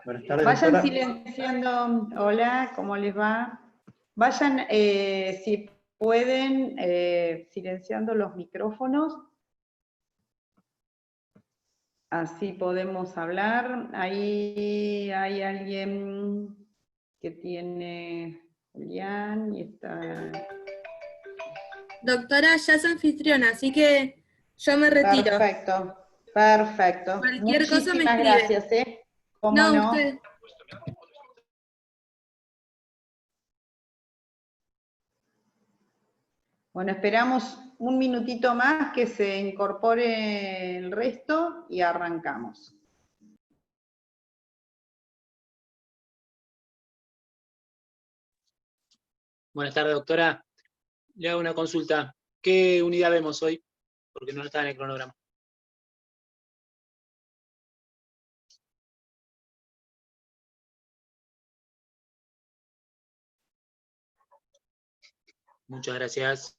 Buenas tardes, Vayan doctora. silenciando, hola, ¿cómo les va? Vayan, si pueden, silenciando los micrófonos. Así podemos hablar. Ahí hay alguien que tiene Julián y está... Doctora, ya es anfitriona, así que yo me retiro. Perfecto, perfecto. Cualquier cosa me Muchísimas escribe. gracias, ¿eh? ¿Cómo No, no? usted. Bueno, esperamos un minutito más que se incorpore el resto y arrancamos. Buenas tardes, doctora. Le hago una consulta. ¿Qué unidad vemos hoy? Porque no está en el cronograma. Muchas gracias.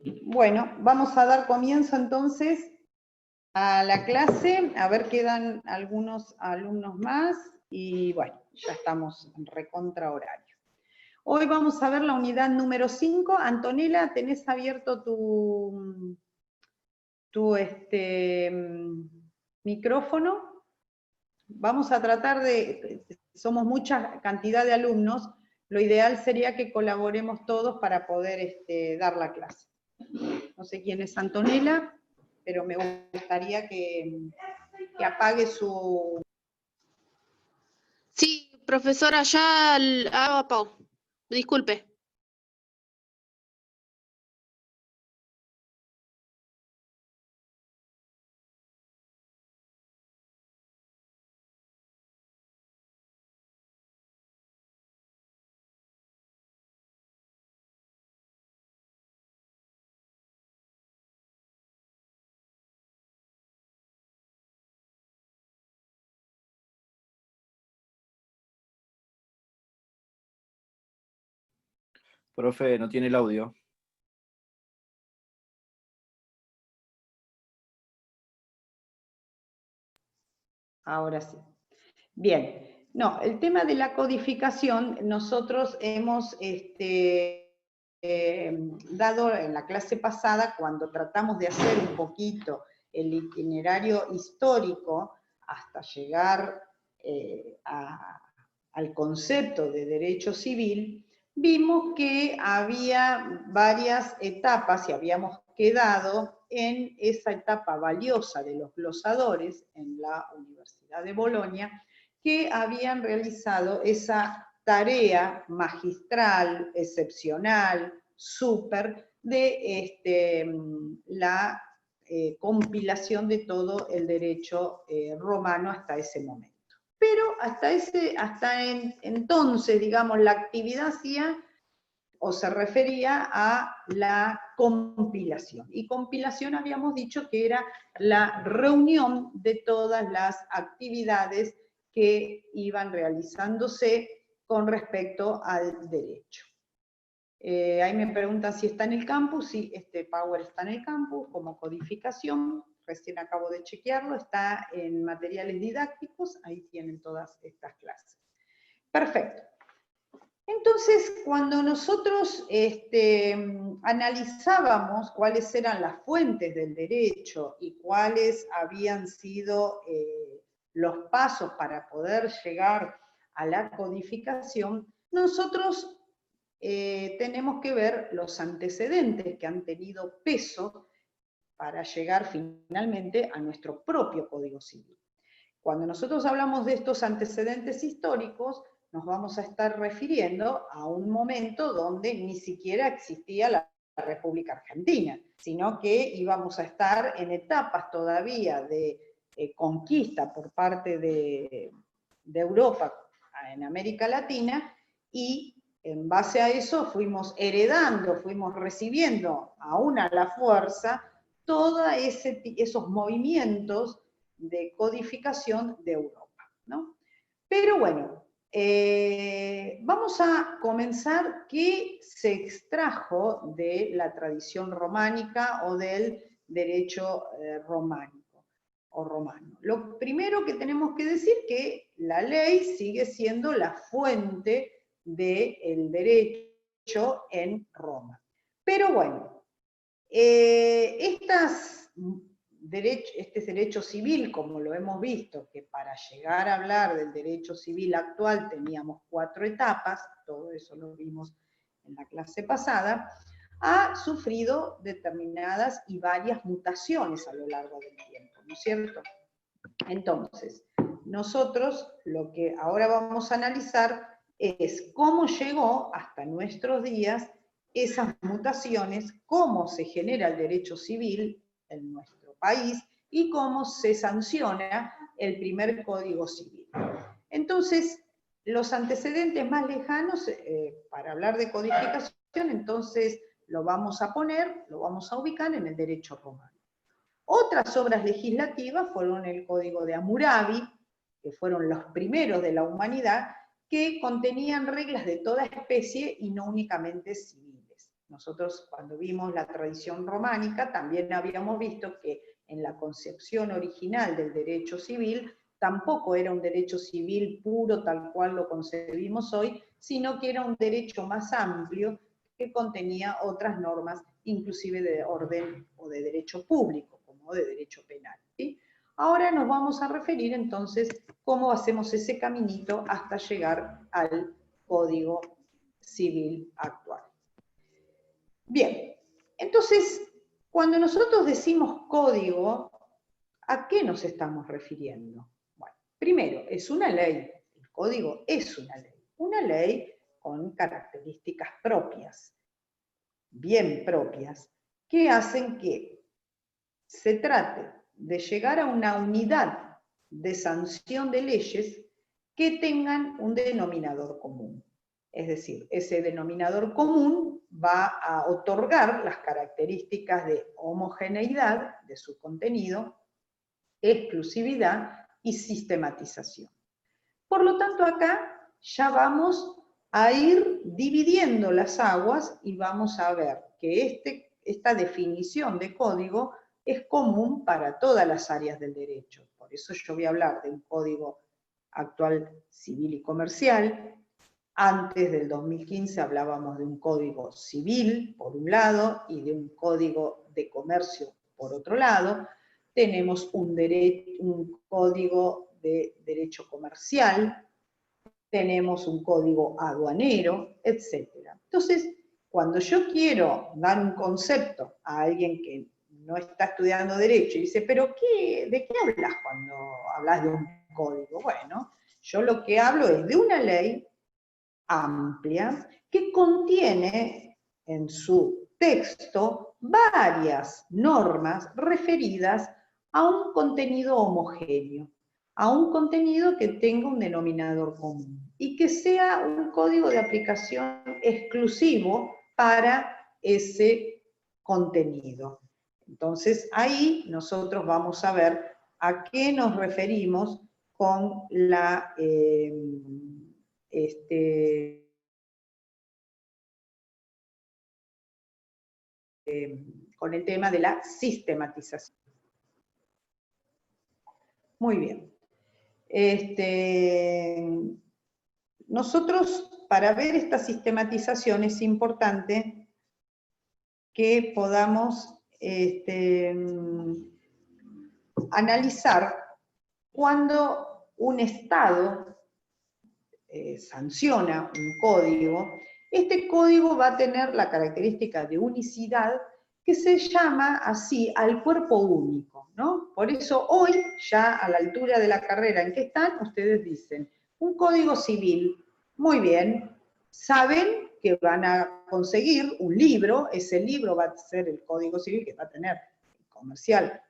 Bueno, vamos a dar comienzo entonces a la clase, a ver, quedan algunos alumnos más, y bueno, ya estamos en recontra horario. Hoy vamos a ver la unidad número 5. Antonella, ¿tenés abierto tu micrófono? Vamos a tratar de, somos mucha cantidad de alumnos, lo ideal sería que colaboremos todos para poder dar la clase. No sé quién es Antonella, pero me gustaría que apague su... Sí, profesora, ya apago. Disculpe. Profe, no tiene el audio. Ahora sí. Bien. No, el tema de la codificación, nosotros hemos dado en la clase pasada, cuando tratamos de hacer un poquito el itinerario histórico hasta llegar al concepto de derecho civil, vimos que había varias etapas y habíamos quedado en esa etapa valiosa de los glosadores en la Universidad de Bolonia, que habían realizado esa tarea magistral, excepcional, súper, de la compilación de todo el derecho romano hasta ese momento. Pero entonces, digamos, la actividad hacía o se refería a la compilación. Y compilación habíamos dicho que era la reunión de todas las actividades que iban realizándose con respecto al derecho. Ahí me preguntan si está en el campus. Sí, este Power está en el campus como codificación. Recién acabo de chequearlo, está en materiales didácticos, ahí tienen todas estas clases. Perfecto. Entonces, cuando nosotros analizábamos cuáles eran las fuentes del derecho y cuáles habían sido los pasos para poder llegar a la codificación, nosotros tenemos que ver los antecedentes que han tenido peso para llegar finalmente a nuestro propio Código Civil. Cuando nosotros hablamos de estos antecedentes históricos, nos vamos a estar refiriendo a un momento donde ni siquiera existía la República Argentina, sino que íbamos a estar en etapas todavía de conquista por parte de Europa en América Latina, y en base a eso fuimos heredando, fuimos recibiendo aún a la fuerza todos esos movimientos de codificación de Europa, ¿no? Pero bueno, vamos a comenzar qué se extrajo de la tradición románica o del derecho románico o romano. Lo primero que tenemos que decir es que la ley sigue siendo la fuente del derecho en Roma. Pero bueno, este derecho civil, como lo hemos visto, que para llegar a hablar del derecho civil actual teníamos 4 etapas, todo eso lo vimos en la clase pasada, ha sufrido determinadas y varias mutaciones a lo largo del tiempo, ¿no es cierto? Entonces, nosotros lo que ahora vamos a analizar es cómo llegó hasta nuestros días esas mutaciones, cómo se genera el derecho civil en nuestro país y cómo se sanciona el primer Código Civil. Entonces, los antecedentes más lejanos, para hablar de codificación, entonces lo vamos a ubicar en el derecho romano. Otras obras legislativas fueron el Código de Hammurabi, que fueron los primeros de la humanidad, que contenían reglas de toda especie y no únicamente civiles, ¿no nosotros cuando vimos la tradición románica también habíamos visto que en la concepción original del derecho civil tampoco era un derecho civil puro tal cual lo concebimos hoy, sino que era un derecho más amplio que contenía otras normas, inclusive de orden o de derecho público, como de derecho penal, ¿sí? Ahora nos vamos a referir entonces cómo hacemos ese caminito hasta llegar al Código Civil actual. Bien, entonces, cuando nosotros decimos código, ¿a qué nos estamos refiriendo? Bueno, primero, es una ley, el código es una ley con características propias, bien propias, que hacen que se trate de llegar a una unidad de sanción de leyes que tengan un denominador común. Es decir, ese denominador común va a otorgar las características de homogeneidad de su contenido, exclusividad y sistematización. Por lo tanto, acá ya vamos a ir dividiendo las aguas y vamos a ver que esta definición de código es común para todas las áreas del derecho. Por eso yo voy a hablar de un código actual civil y comercial. Antes del 2015 hablábamos de un código civil, por un lado, y de un código de comercio, por otro lado. Tenemos un código de derecho comercial, tenemos un código aduanero, etc. Entonces, cuando yo quiero dar un concepto a alguien que no está estudiando derecho y dice, ¿pero de qué hablas cuando hablas de un código? Bueno, yo lo que hablo es de una ley amplia que contiene en su texto varias normas referidas a un contenido homogéneo, a un contenido que tenga un denominador común y que sea un código de aplicación exclusivo para ese contenido. Entonces ahí nosotros vamos a ver a qué nos referimos con la con el tema de la sistematización. Muy bien. Nosotros, para ver esta sistematización, es importante que podamos analizar cuando un Estado sanciona un código. Este código va a tener la característica de unicidad que se llama así al cuerpo único, ¿no? Por eso hoy, ya a la altura de la carrera en que están, ustedes dicen, un código civil, muy bien, saben que van a conseguir un libro, ese libro va a ser el código civil que va a tener comercial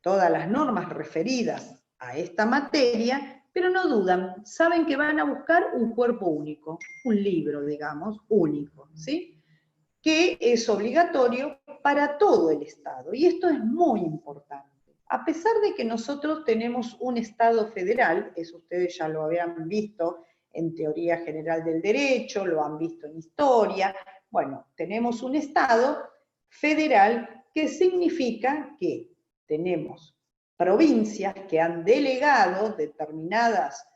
todas las normas referidas a esta materia, pero no dudan, saben que van a buscar un cuerpo único, un libro, digamos, único, ¿sí? Que es obligatorio para todo el Estado. Y esto es muy importante. A pesar de que nosotros tenemos un Estado federal, eso ustedes ya lo habían visto en Teoría General del Derecho, lo han visto en Historia, bueno, tenemos un Estado federal que significa que tenemos provincias que han delegado determinadas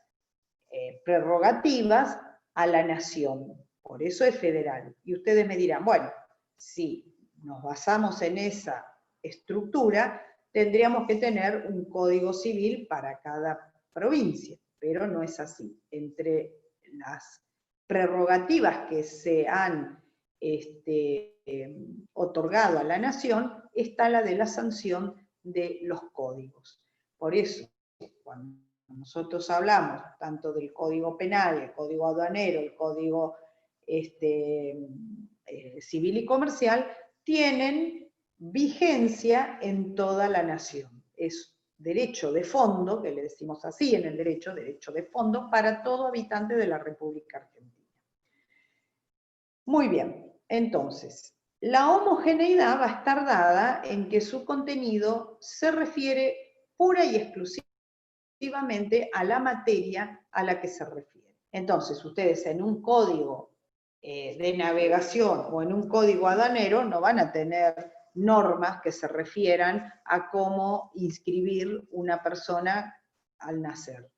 prerrogativas a la nación. Por eso es federal. Y ustedes me dirán, bueno, si nos basamos en esa estructura, tendríamos que tener un código civil para cada provincia, pero no es así. Entre las prerrogativas que se han otorgado a la nación está la de la sanción de los códigos. Por eso, cuando nosotros hablamos tanto del Código Penal, el Código Aduanero, el Código Civil y Comercial, tienen vigencia en toda la nación. Es derecho de fondo, que le decimos así en el derecho de fondo, para todo habitante de la República Argentina. Muy bien, entonces, la homogeneidad va a estar dada en que su contenido se refiere pura y exclusivamente a la materia a la que se refiere. Entonces, ustedes en un código de navegación o en un código aduanero no van a tener normas que se refieran a cómo inscribir una persona al nacer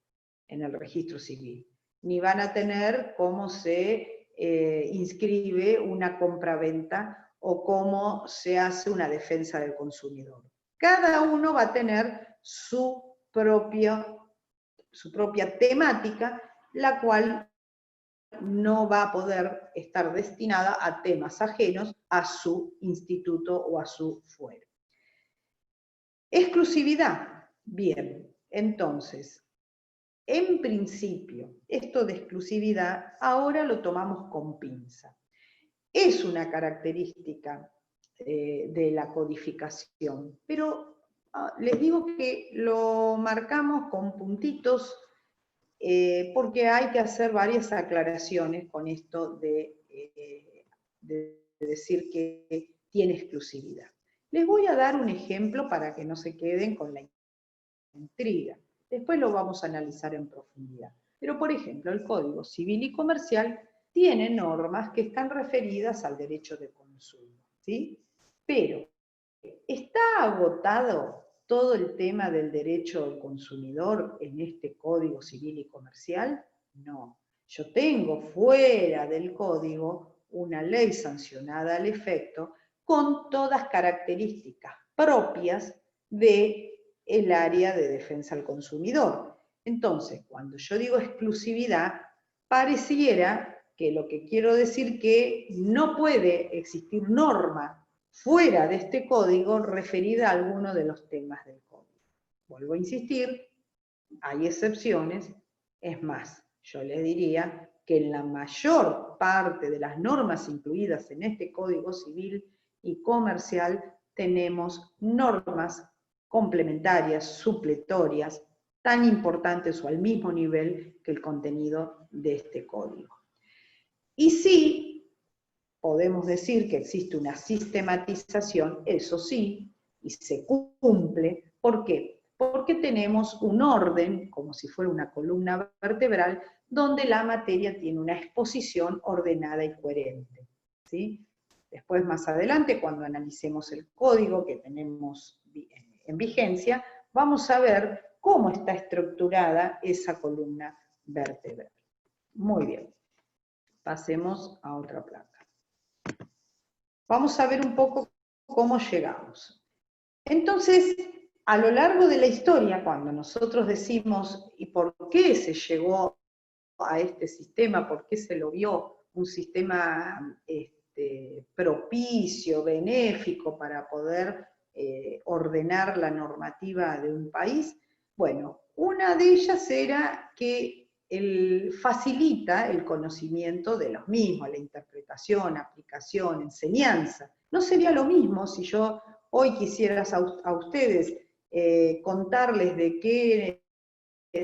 en el registro civil, ni van a tener cómo se inscribe una compraventa o cómo se hace una defensa del consumidor. Cada uno va a tener su propia temática, la cual no va a poder estar destinada a temas ajenos a su instituto o a su fuero. Exclusividad. Bien, entonces, en principio, esto de exclusividad ahora lo tomamos con pinza. Es una característica de la codificación, pero les digo que lo marcamos con puntitos porque hay que hacer varias aclaraciones con esto de decir que tiene exclusividad. Les voy a dar un ejemplo para que no se queden con la intriga. Después lo vamos a analizar en profundidad. Pero, por ejemplo, el Código Civil y Comercial tiene normas que están referidas al derecho de consumo, ¿sí? Pero, ¿está agotado todo el tema del derecho al consumidor en este Código Civil y Comercial? No. Yo tengo fuera del Código una ley sancionada al efecto con todas características propias del área de defensa al consumidor. Entonces, cuando yo digo exclusividad, pareciera que lo que quiero decir que no puede existir norma fuera de este código referida a alguno de los temas del código. Vuelvo a insistir, hay excepciones, es más, yo les diría que en la mayor parte de las normas incluidas en este Código Civil y Comercial tenemos normas complementarias, supletorias, tan importantes o al mismo nivel que el contenido de este código. Y sí, podemos decir que existe una sistematización, eso sí, y se cumple. ¿Por qué? Porque tenemos un orden, como si fuera una columna vertebral, donde la materia tiene una exposición ordenada y coherente, ¿sí? Después, más adelante, cuando analicemos el código que tenemos en vigencia, vamos a ver cómo está estructurada esa columna vertebral. Muy bien. Pasemos a otra placa. Vamos a ver un poco cómo llegamos. Entonces, a lo largo de la historia, cuando nosotros decimos ¿y por qué se llegó a este sistema? ¿Por qué se lo vio un sistema propicio, benéfico para poder ordenar la normativa de un país? Bueno, una de ellas era que facilita el conocimiento de los mismos, la interpretación, aplicación, enseñanza. No sería lo mismo si yo hoy quisiera a ustedes contarles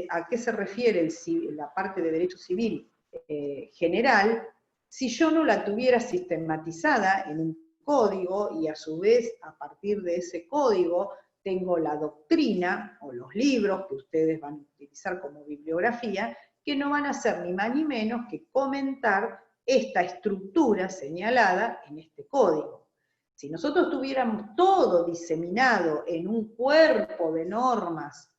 a qué se refiere la parte de derecho civil general, si yo no la tuviera sistematizada en un código y a su vez a partir de ese código tengo la doctrina o los libros que ustedes van a utilizar como bibliografía, que no van a hacer ni más ni menos que comentar esta estructura señalada en este código. Si nosotros tuviéramos todo diseminado en un cuerpo de normas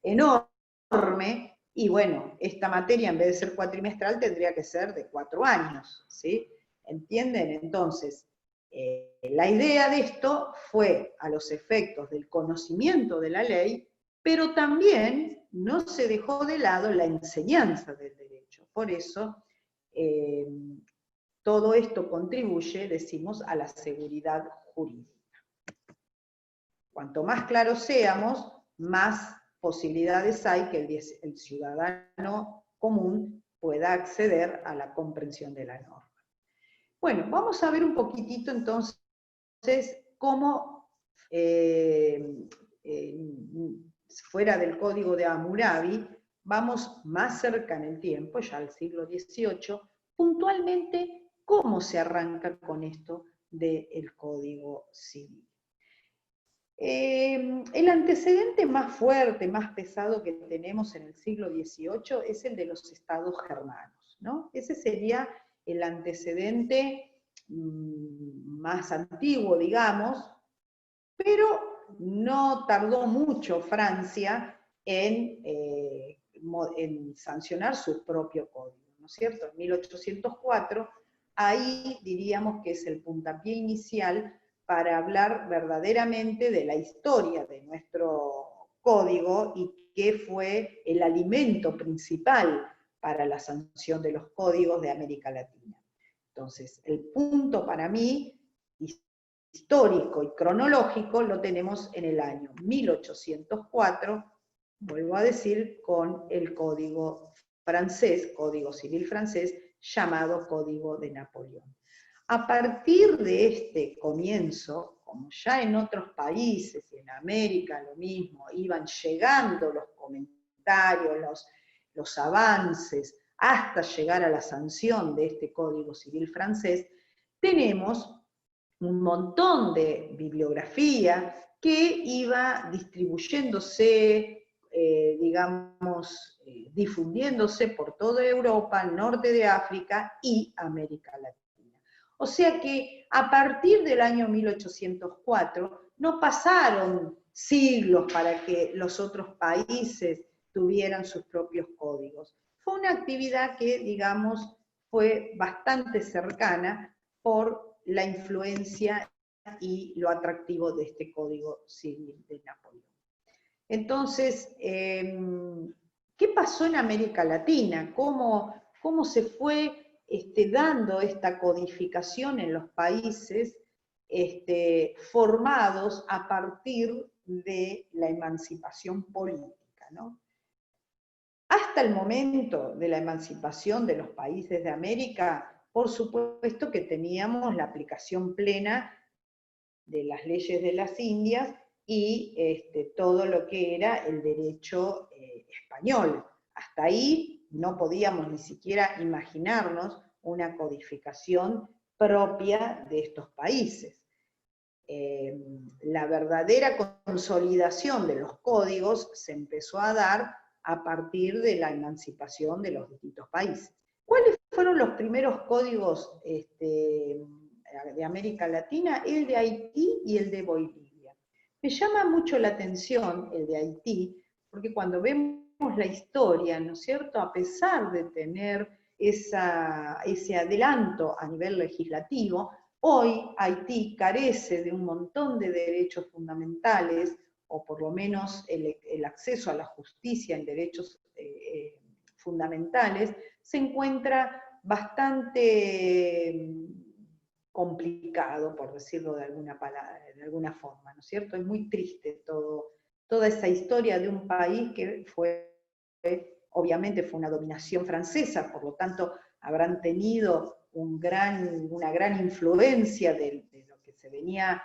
enorme, y bueno, esta materia en vez de ser cuatrimestral tendría que ser de 4 años, ¿sí? ¿Entienden? Entonces, la idea de esto fue a los efectos del conocimiento de la ley, pero también no se dejó de lado la enseñanza del derecho. Por eso, todo esto contribuye, decimos, a la seguridad jurídica. Cuanto más claros seamos, más posibilidades hay que el ciudadano común pueda acceder a la comprensión de la norma. Bueno, vamos a ver un poquitito entonces cómo fuera del código de Hammurabi, vamos más cerca en el tiempo, ya al siglo XVIII, puntualmente cómo se arranca con esto del Código Civil. El antecedente más fuerte, más pesado que tenemos en el siglo XVIII es el de los estados germanos, ¿no? Ese sería el antecedente más antiguo, digamos, pero no tardó mucho Francia en sancionar su propio código, ¿no es cierto? En 1804, ahí diríamos que es el puntapié inicial para hablar verdaderamente de la historia de nuestro código y qué fue el alimento principal para la sanción de los códigos de América Latina. Entonces, el punto para mí, histórico y cronológico, lo tenemos en el año 1804, vuelvo a decir, con el código francés, código civil francés, llamado Código de Napoleón. A partir de este comienzo, como ya en otros países y en América lo mismo, iban llegando los comentarios, los avances, hasta llegar a la sanción de este Código Civil francés, tenemos un montón de bibliografía que iba distribuyéndose, digamos, difundiéndose por toda Europa, norte de África y América Latina. O sea que a partir del año 1804 no pasaron siglos para que los otros países tuvieran sus propios códigos. Fue una actividad que, digamos, fue bastante cercana por la influencia y lo atractivo de este Código Civil de Napoleón. Entonces, ¿qué pasó en América Latina? ¿Cómo se fue dando esta codificación en los países formados a partir de la emancipación política, ¿no? Hasta el momento de la emancipación de los países de América, por supuesto que teníamos la aplicación plena de las leyes de las Indias y todo lo que era el derecho español. Hasta ahí no podíamos ni siquiera imaginarnos una codificación propia de estos países. La verdadera consolidación de los códigos se empezó a dar a partir de la emancipación de los distintos países. ¿Cuáles fueron los primeros códigos de América Latina? El de Haití y el de Bolivia. Me llama mucho la atención el de Haití, porque cuando vemos la historia, ¿no es cierto?, a pesar de tener ese adelanto a nivel legislativo, hoy Haití carece de un montón de derechos fundamentales, o por lo menos el acceso a la justicia en derechos fundamentales, se encuentra bastante complicado, por decirlo de alguna forma, ¿no es cierto? Es muy triste toda esa historia de un país que obviamente fue una dominación francesa, por lo tanto habrán tenido una gran influencia de lo que se venía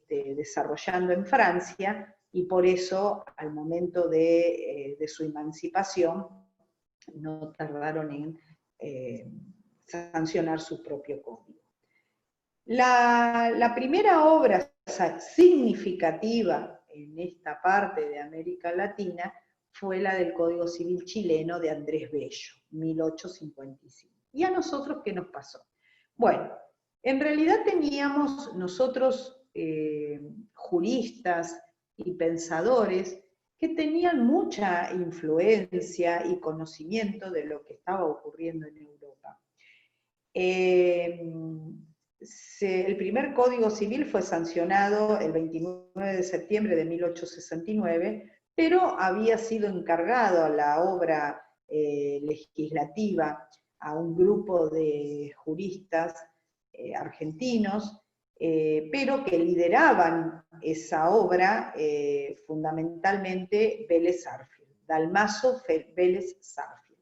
desarrollando en Francia, y por eso al momento de su emancipación no tardaron en sancionar su propio código. La primera obra significativa en esta parte de América Latina fue la del Código Civil chileno de Andrés Bello, 1855. ¿Y a nosotros qué nos pasó? Bueno, en realidad teníamos nosotros juristas y pensadores que tenían mucha influencia y conocimiento de lo que estaba ocurriendo en Europa. El primer Código Civil fue sancionado el 29 de septiembre de 1869, pero había sido encargado a la obra legislativa a un grupo de juristas argentinos, pero que lideraban esa obra fundamentalmente Vélez Sarsfield, Dalmaso Vélez Sarsfield.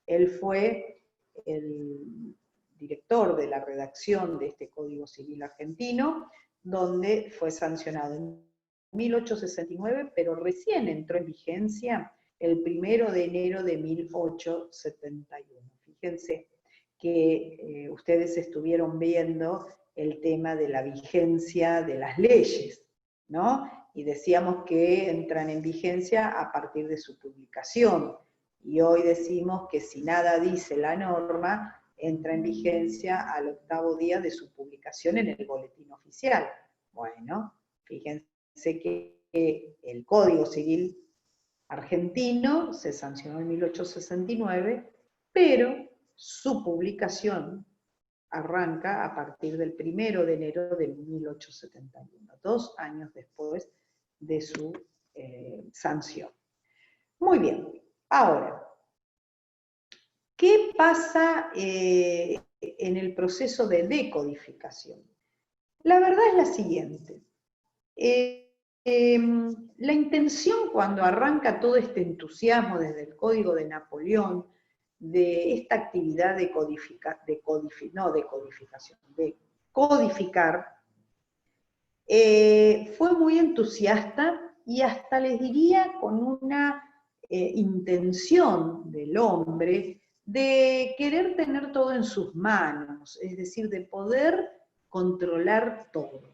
Él fue el director de la redacción de este Código Civil argentino, donde fue sancionado en 1869, pero recién entró en vigencia el 1 de enero de 1871. Fíjense que ustedes estuvieron viendo el tema de la vigencia de las leyes, ¿no? Y decíamos que entran en vigencia a partir de su publicación. Y hoy decimos que si nada dice la norma, entra en vigencia al 8º día de su publicación en el boletín oficial. Bueno, fíjense que el Código Civil argentino se sancionó en 1869, pero su publicación arranca a partir del 1 de enero de 1871, 2 años después de su sanción. Muy bien, ahora, ¿qué pasa en el proceso de decodificación? La verdad es la siguiente. La intención cuando arranca todo este entusiasmo desde el Código de Napoleón, de esta actividad de codificar, fue muy entusiasta y hasta les diría con una intención del hombre de querer tener todo en sus manos, es decir, de poder controlar todo.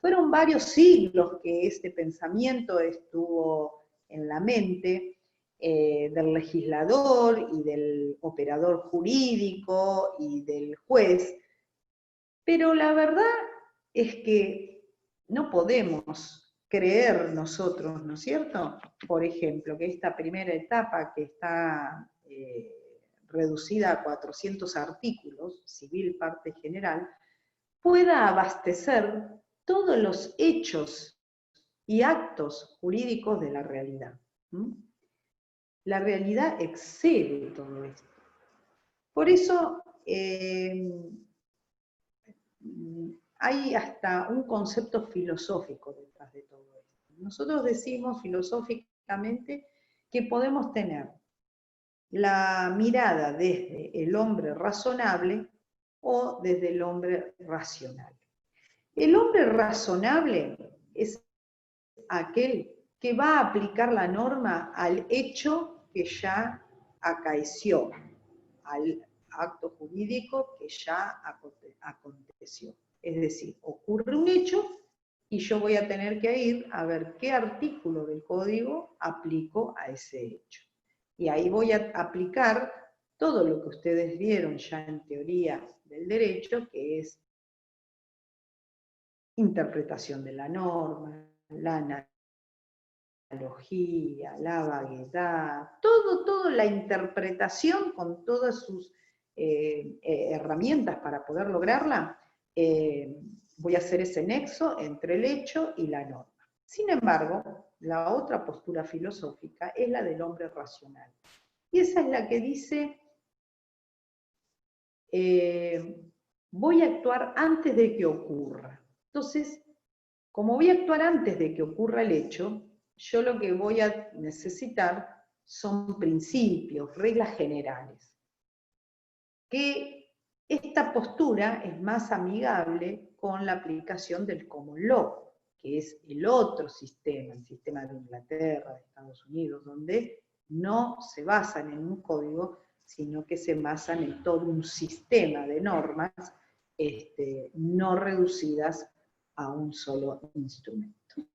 Fueron varios siglos que este pensamiento estuvo en la mente del legislador y del operador jurídico y del juez, pero la verdad es que no podemos creer nosotros, ¿no es cierto? Por ejemplo, que esta primera etapa que está reducida a 400 artículos, civil, parte general, pueda abastecer todos los hechos y actos jurídicos de la realidad. La realidad excede todo esto. Por eso hay hasta un concepto filosófico detrás de todo esto. Nosotros decimos filosóficamente que podemos tener la mirada desde el hombre razonable o desde el hombre racional. El hombre razonable es aquel que va a aplicar la norma al hecho que ya acaeció, al acto jurídico que ya aconteció. Es decir, ocurre un hecho y yo voy a tener que ir a ver qué artículo del código aplico a ese hecho. Y ahí voy a aplicar todo lo que ustedes vieron ya en teoría del derecho, que es interpretación de la norma, la analogía, la vaguedad, toda la interpretación con todas sus herramientas para poder lograrla, voy a hacer ese nexo entre el hecho y la norma. Sin embargo, la otra postura filosófica es la del hombre racional. Y esa es la que dice, voy a actuar antes de que ocurra. Entonces, como voy a actuar antes de que ocurra el hecho, yo lo que voy a necesitar son principios, reglas generales. Que esta postura es más amigable con la aplicación del common law, que es el otro sistema, el sistema de Inglaterra, de Estados Unidos, donde no se basan en un código, sino que se basan en todo un sistema de normas no reducidas a un solo instrumento.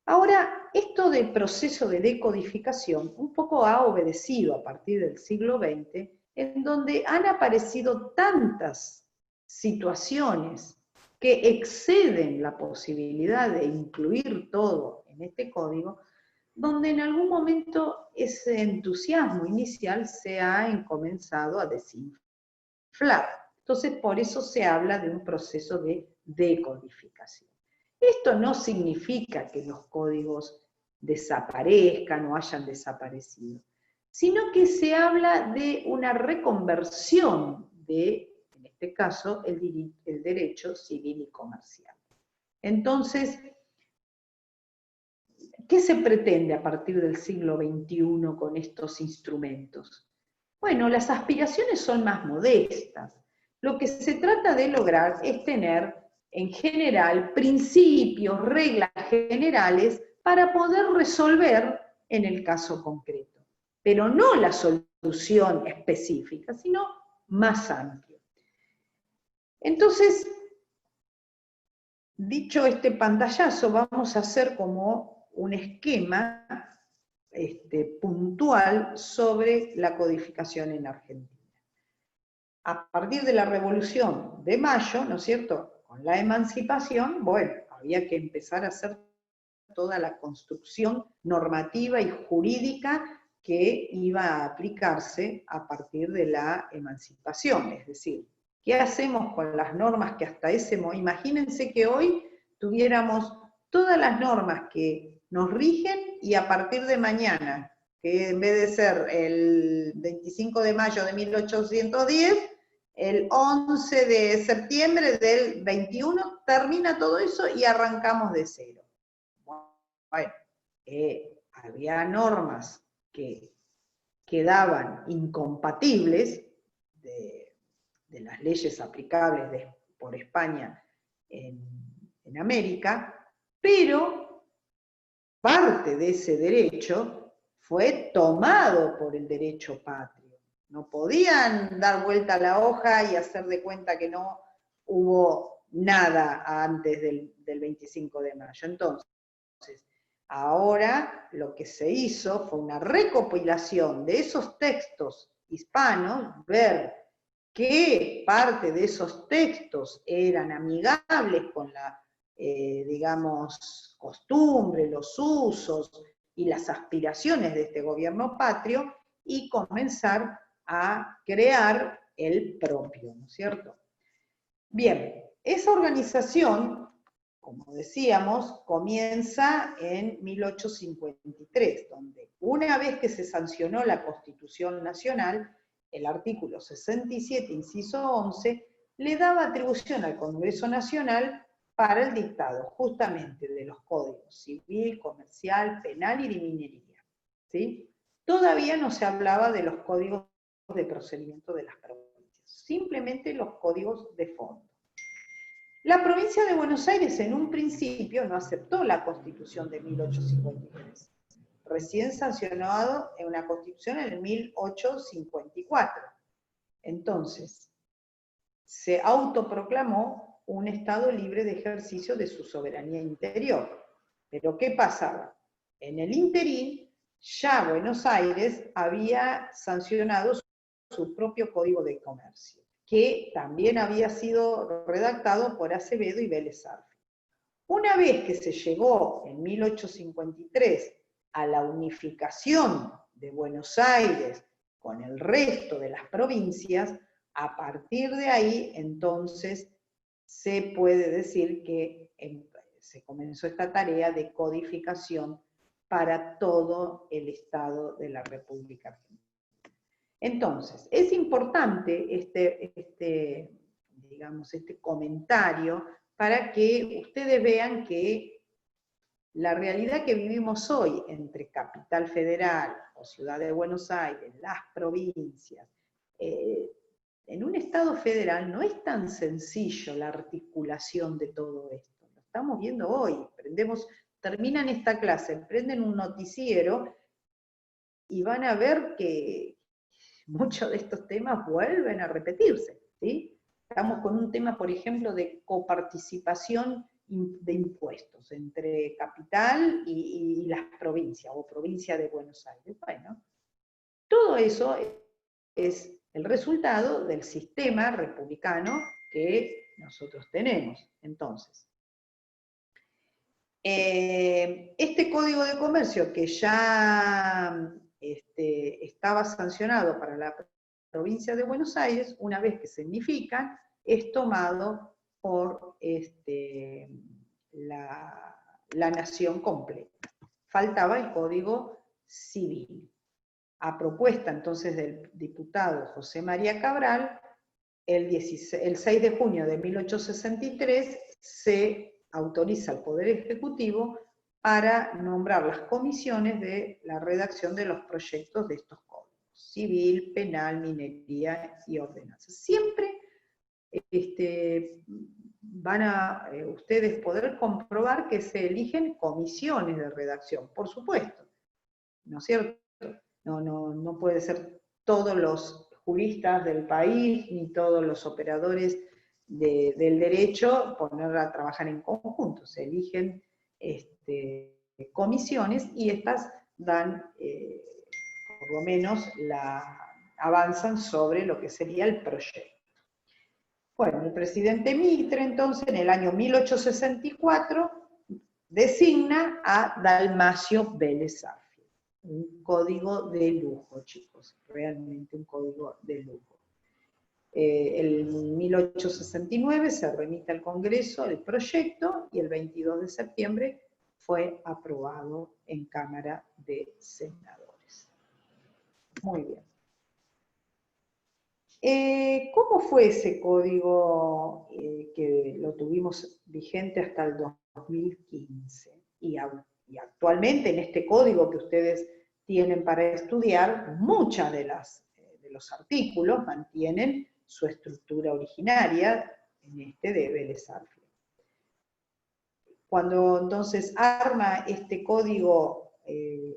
Ahora, esto del proceso de decodificación un poco ha obedecido a partir del siglo XX, en donde han aparecido tantas situaciones que exceden la posibilidad de incluir todo en este código, donde en algún momento ese entusiasmo inicial se ha comenzado a desinflar. Entonces, por eso se habla de un proceso de decodificación. Esto no significa que los códigos desaparezcan o hayan desaparecido, sino que se habla de una reconversión de, en este caso, el derecho civil y comercial. Entonces, ¿qué se pretende a partir del siglo XXI con estos instrumentos? Bueno, las aspiraciones son más modestas. Lo que se trata de lograr es tener, en general, principios, reglas generales para poder resolver en el caso concreto. Pero no la solución específica, sino más amplia. Entonces, dicho este pantallazo, vamos a hacer como un esquema puntual sobre la codificación en Argentina. a partir de la Revolución de Mayo, ¿no es cierto?, con la emancipación, bueno, había que empezar a hacer toda la construcción normativa y jurídica que iba a aplicarse a partir de la emancipación. Es decir, ¿qué hacemos con las normas que hasta ese momento? Imagínense que hoy tuviéramos todas las normas que nos rigen y a partir de mañana, que en vez de ser el 25 de mayo de 1810, el 11 de septiembre del 21, termina todo eso y arrancamos de cero. Bueno, había normas que quedaban incompatibles de las leyes aplicables por España en América, pero parte de ese derecho fue tomado por el derecho patrio. No podían dar vuelta a la hoja y hacer de cuenta que no hubo nada antes del 25 de mayo. Entonces, ahora lo que se hizo fue una recopilación de esos textos hispanos, ver qué parte de esos textos eran amigables con la, digamos, costumbre, los usos y las aspiraciones de este gobierno patrio, y comenzar a crear el propio, ¿no es cierto? Bien, esa organización, como decíamos, comienza en 1853, donde una vez que se sancionó la Constitución Nacional, el artículo 67, inciso 11, le daba atribución al Congreso Nacional para el dictado justamente de los códigos civil, comercial, penal y de minería, ¿sí? Todavía no se hablaba de los códigos de procedimiento de las provincias, simplemente los códigos de fondo. La provincia de Buenos Aires en un principio no aceptó la Constitución de 1853, recién sancionado en una Constitución en el 1854. Entonces, se autoproclamó un Estado libre de ejercicio de su soberanía interior. Pero ¿qué pasaba? En el interín, ya Buenos Aires había sancionado su propio Código de Comercio, que también había sido redactado por Acevedo y Vélez Arfield. Una vez que se llegó en 1853 a la unificación de Buenos Aires con el resto de las provincias, a partir de ahí entonces se puede decir que se comenzó esta tarea de codificación para todo el Estado de la República Argentina. Entonces, es importante digamos, este comentario para que ustedes vean que la realidad que vivimos hoy entre Capital Federal o Ciudad de Buenos Aires, las provincias, en un Estado federal no es tan sencillo la articulación de todo esto. Lo estamos viendo hoy. Terminan esta clase, prenden un noticiero y van a ver que muchos de estos temas vuelven a repetirse, ¿sí? Estamos con un tema, por ejemplo, de coparticipación de impuestos entre capital y las provincias, o provincia de Buenos Aires. Bueno, todo eso es el resultado del sistema republicano que nosotros tenemos. Entonces, este Código de Comercio que ya estaba sancionado para la provincia de Buenos Aires, una vez que se unifican, es tomado por la nación completa. Faltaba el Código Civil. A propuesta entonces del diputado José María Cabral, el 6 de junio de 1863 se autoriza al Poder Ejecutivo para nombrar las comisiones de la redacción de los proyectos de estos códigos: civil, penal, minería y ordenanza. Siempre van a ustedes poder comprobar que se eligen comisiones de redacción, por supuesto, ¿no es cierto? No puede ser todos los juristas del país, ni todos los operadores del derecho poner a trabajar en conjunto. Se eligen comisiones y estas dan, por lo menos, avanzan sobre lo que sería el proyecto. Bueno, el presidente Mitre, entonces, en el año 1864, designa a Dalmacio Vélez Sarsfield. Un código de lujo, chicos, realmente un código de lujo. En 1869 se remite al Congreso el proyecto y el 22 de septiembre fue aprobado en Cámara de Senadores. Muy bien. ¿Cómo fue ese código que lo tuvimos vigente hasta el 2015? Y actualmente en este código que ustedes tienen para estudiar, muchas de los artículos mantienen su estructura originaria, en este de Vélez Sarsfield. Cuando entonces arma este código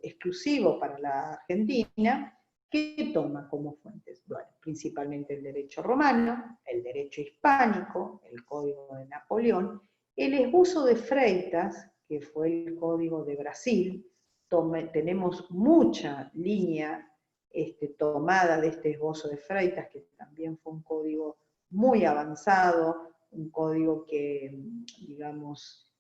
exclusivo para la Argentina, ¿qué toma como fuentes? Bueno, principalmente el derecho romano, el derecho hispánico, el código de Napoleón, el esbozo de Freitas, que fue el código de Brasil. Tenemos mucha línea tomada de este esbozo de Freitas, que también fue un código muy avanzado, un código que, digamos,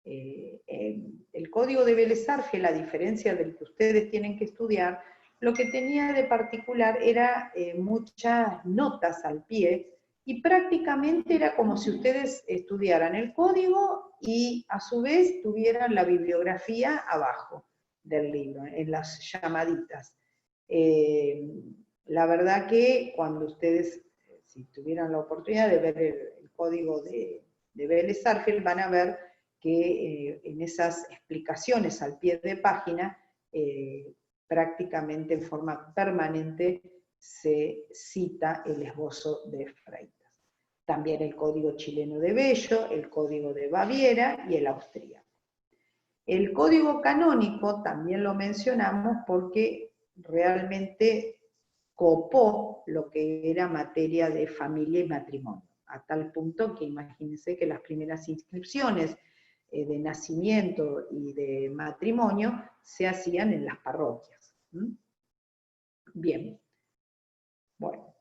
el código de Vélez Sarsfield, a diferencia del que ustedes tienen que estudiar, lo que tenía de particular era muchas notas al pie, y prácticamente era como si ustedes estudiaran el código y a su vez tuvieran la bibliografía abajo del libro, en las llamaditas. La verdad que cuando ustedes, si tuvieran la oportunidad de ver el código de Vélez Sarsfield, van a ver que en esas explicaciones al pie de página, prácticamente en forma permanente se cita el esbozo de Freitas. También el código chileno de Bello, el código de Baviera y el austríaco. El código canónico también lo mencionamos porque realmente copó lo que era materia de familia y matrimonio, a tal punto que imagínense que las primeras inscripciones de nacimiento y de matrimonio se hacían en las parroquias. Bien. Bueno.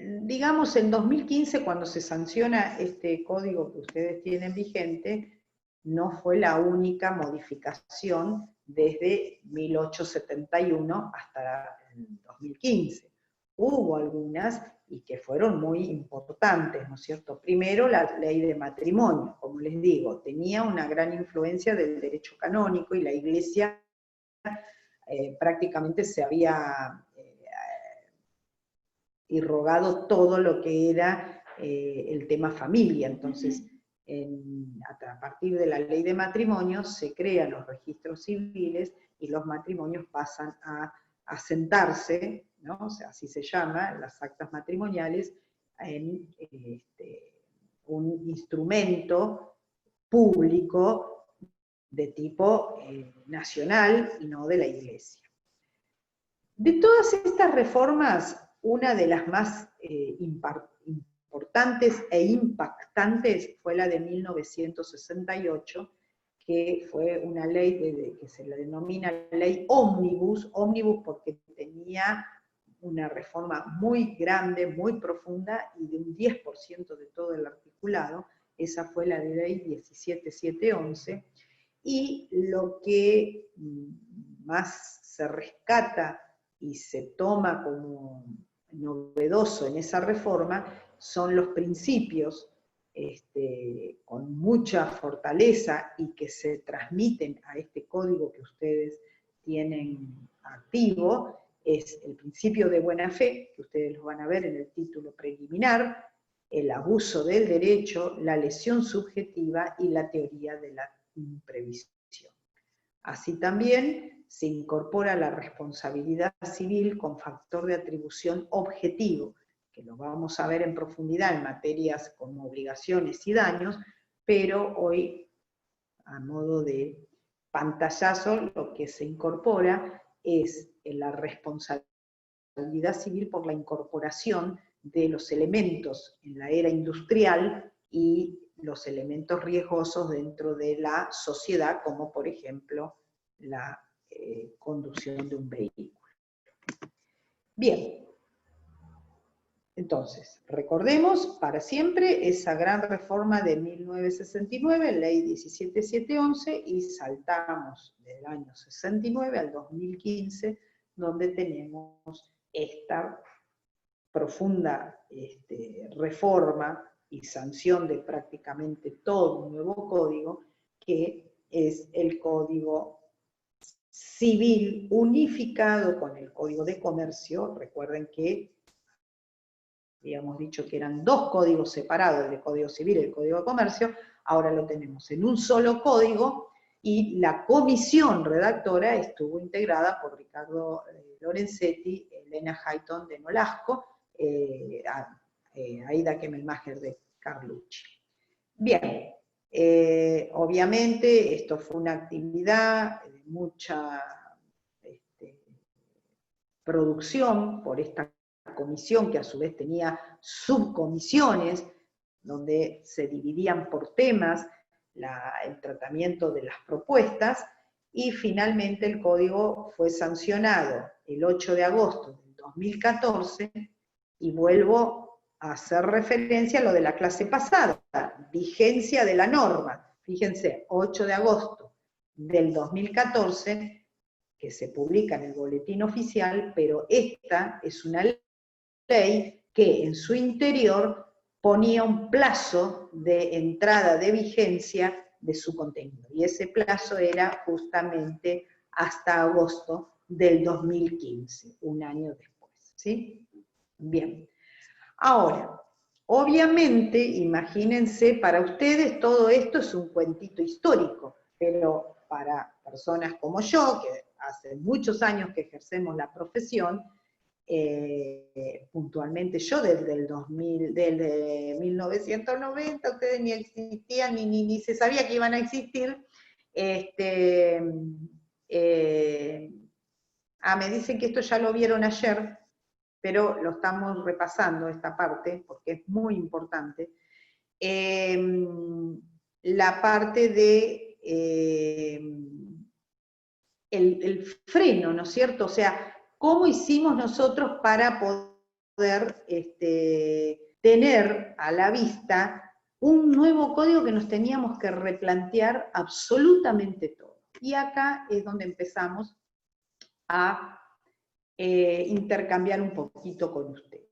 Digamos, en 2015, cuando se sanciona este código que ustedes tienen vigente, no fue la única modificación desde 1871 hasta el 2015. Hubo algunas y que fueron muy importantes, ¿no es cierto? Primero, la ley de matrimonio, como les digo, tenía una gran influencia del derecho canónico y la Iglesia prácticamente se había irrogado todo lo que era el tema familia. Entonces, a partir de la ley de matrimonio se crean los registros civiles y los matrimonios pasan a asentarse, ¿no? O sea, así se llama, las actas matrimoniales, en un instrumento público de tipo nacional y no de la Iglesia. De todas estas reformas, una de las más importantes e impactantes fue la de 1968, que fue una ley que se la denomina ley ómnibus porque tenía una reforma muy grande, muy profunda, y de un 10% de todo el articulado. Esa fue la de ley 17711, y lo que más se rescata y se toma como novedoso en esa reforma son los principios con mucha fortaleza y que se transmiten a este código que ustedes tienen activo. Es el principio de buena fe, que ustedes lo van a ver en el título preliminar, el abuso del derecho, la lesión subjetiva y la teoría de la imprevisión. Así también se incorpora la responsabilidad civil con factor de atribución objetivo, que lo vamos a ver en profundidad en materias como obligaciones y daños, pero hoy, a modo de pantallazo, lo que se incorpora es la responsabilidad civil por la incorporación de los elementos en la era industrial y los elementos riesgosos dentro de la sociedad, como por ejemplo la conducción de un vehículo. Bien, Entonces, recordemos para siempre esa gran reforma de 1969, Ley 17711, y saltamos del año 69 al 2015, donde tenemos esta profunda reforma y sanción de prácticamente todo un nuevo código, que es el Código Civil unificado con el Código de Comercio. Recuerden que habíamos dicho que eran dos códigos separados, el Código Civil y el Código de Comercio, ahora lo tenemos en un solo código, y la comisión redactora estuvo integrada por Ricardo Lorenzetti, Elena Hayton de Nolasco, Aida Kemmelmacher de Carlucci. Bien, obviamente esto fue una actividad de mucha producción por esta comisión, que a su vez tenía subcomisiones, donde se dividían por temas el tratamiento de las propuestas, y finalmente el código fue sancionado el 8 de agosto del 2014, y vuelvo a hacer referencia a lo de la clase pasada, vigencia de la norma. Fíjense, 8 de agosto del 2014, que se publica en el boletín oficial, pero esta es una ley que en su interior ponía un plazo de entrada de vigencia de su contenido, y ese plazo era justamente hasta agosto del 2015, un año después, ¿sí? Bien. Ahora, obviamente, imagínense, para ustedes todo esto es un cuentito histórico, pero para personas como yo, que hace muchos años que ejercemos la profesión, puntualmente yo desde el 2000, desde 1990, ustedes ni existían, ni se sabía que iban a existir. Me dicen que esto ya lo vieron ayer, pero lo estamos repasando esta parte, porque es muy importante. La parte de el freno, ¿no es cierto? O sea, ¿cómo hicimos nosotros para poder tener a la vista un nuevo código que nos teníamos que replantear absolutamente todo? Y acá es donde empezamos a intercambiar un poquito con ustedes.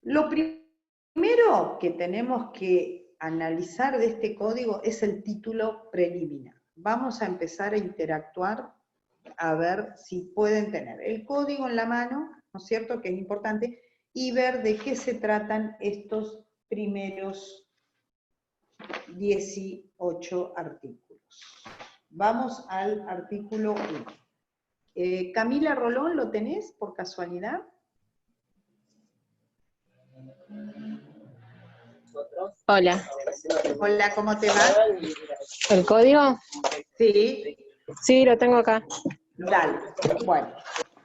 Lo primero que tenemos que analizar de este código es el título preliminar. Vamos a empezar a interactuar, a ver si pueden tener el código en la mano, ¿no es cierto?, que es importante, y ver de qué se tratan estos primeros 18 artículos. Vamos al artículo 1. Camila Rolón, ¿lo tenés por casualidad? Hola. Hola, ¿cómo te va? ¿El código? Sí. Sí, lo tengo acá. Dale. Bueno,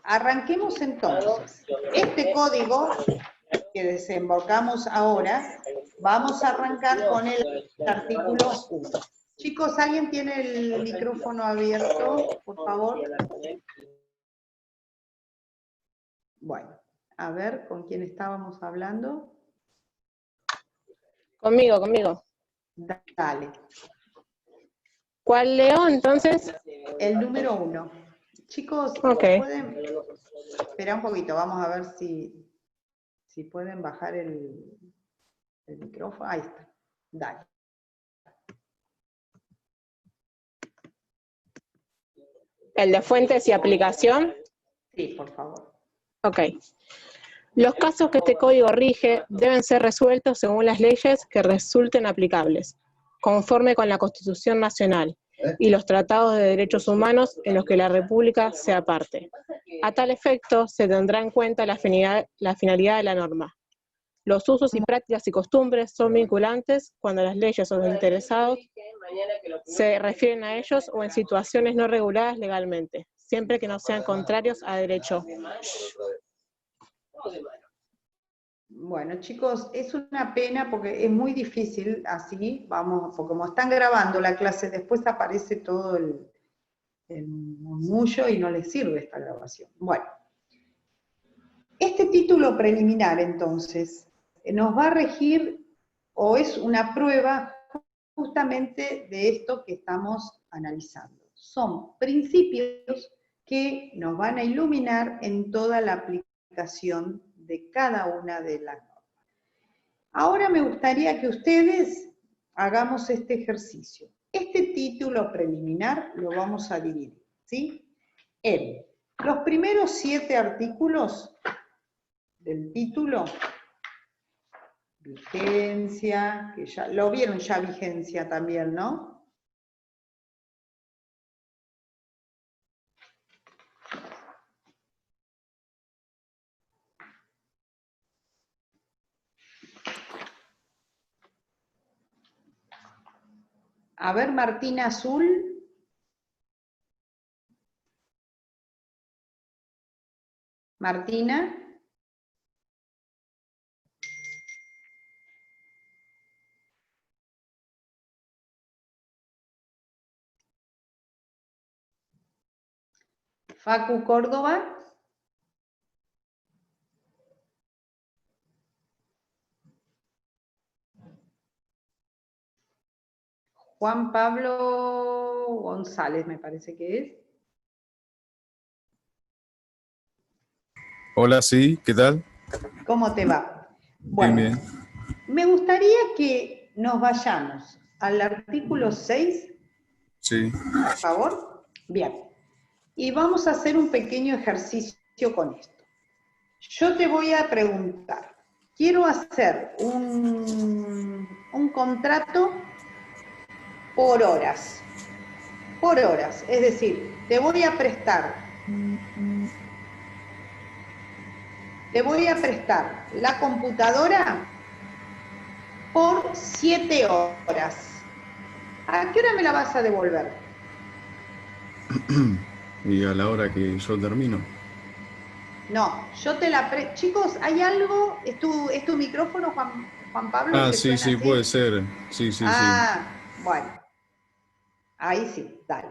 arranquemos entonces. Este código que desembocamos ahora, vamos a arrancar con el artículo 1. Chicos, ¿alguien tiene el micrófono abierto, por favor? Bueno, a ver, ¿con quién estábamos hablando? Conmigo. Dale. ¿Cuál leo entonces? El número 1. Chicos, Ok. ¿pueden? Espera un poquito, vamos a ver si pueden bajar el micrófono. Ahí está. Dale. ¿El de fuentes y aplicación? Sí, por favor. Ok. Los casos que este código rige deben ser resueltos según las leyes que resulten aplicables, conforme con la Constitución Nacional y los tratados de derechos humanos en los que la República sea parte. A tal efecto, se tendrá en cuenta la finalidad de la norma. Los usos y prácticas y costumbres son vinculantes cuando las leyes o los interesados se refieren a ellos o en situaciones no reguladas legalmente, siempre que no sean contrarios a derecho. Bueno, chicos, es una pena porque es muy difícil así, vamos, porque como están grabando la clase, después aparece todo el murmullo y no les sirve esta grabación. Bueno, Este título preliminar, entonces, nos va a regir o es una prueba justamente de esto que estamos analizando. Son principios que nos van a iluminar en toda la aplicación de cada una de las normas. Ahora me gustaría que ustedes hagamos este ejercicio. Este título preliminar lo vamos a dividir, ¿sí? En los primeros 7 artículos del título, vigencia, que ya lo vieron ya vigencia también, ¿no? A ver, Martina Azul. Martina. Facu Córdoba. Juan Pablo González, me parece que es. Hola, sí, ¿qué tal? ¿Cómo te va? Bien, Bueno, bien. me gustaría que nos vayamos al artículo 6, Sí, por favor. Bien. Y vamos a hacer un pequeño ejercicio con esto. Yo te voy a preguntar, quiero hacer un contrato por horas. Por horas, es decir, te voy a prestar la computadora por 7 horas. ¿A qué hora me la vas a devolver? y a la hora que yo termino. No, yo te la presto. Chicos, ¿hay algo? ¿Es tu micrófono, Juan Pablo, el Ah, que sí, suena sí, así? puede ser. Sí, sí, sí. Ah, bueno. Ahí sí, dale.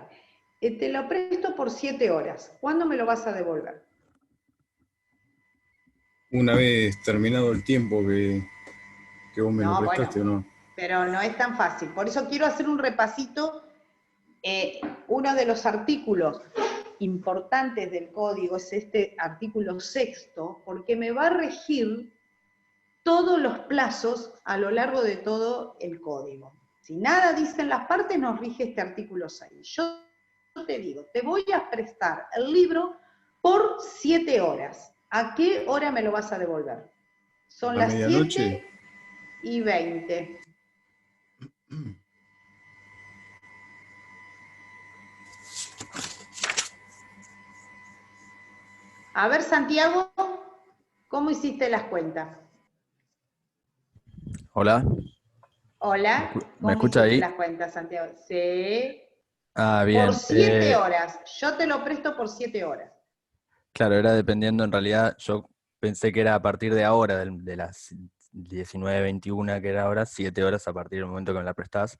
Te lo presto por 7 horas. ¿Cuándo me lo vas a devolver? Una vez terminado el tiempo que vos me lo No, prestaste, ¿o bueno, no? pero no es tan fácil. Por eso quiero hacer un repasito. Uno de los artículos importantes del código es este artículo 6º, porque me va a regir todos los plazos a lo largo de todo el código. Si nada dicen las partes, nos rige este artículo 6. Yo te digo, te voy a prestar el libro por 7 horas. ¿A qué hora me lo vas a devolver? Son ¿A las medianoche? 7:20. A ver, Santiago, ¿cómo hiciste las cuentas? Hola, Hola, ¿me ¿cómo escucha hiciste ahí? las cuentas, Santiago? Sí. Ah, Por bien. 7 horas. Yo te lo presto por 7 horas. Claro, era dependiendo, en realidad, yo pensé que era a partir de ahora, de las 19:21 que era ahora, 7 horas a partir del momento que me la prestás,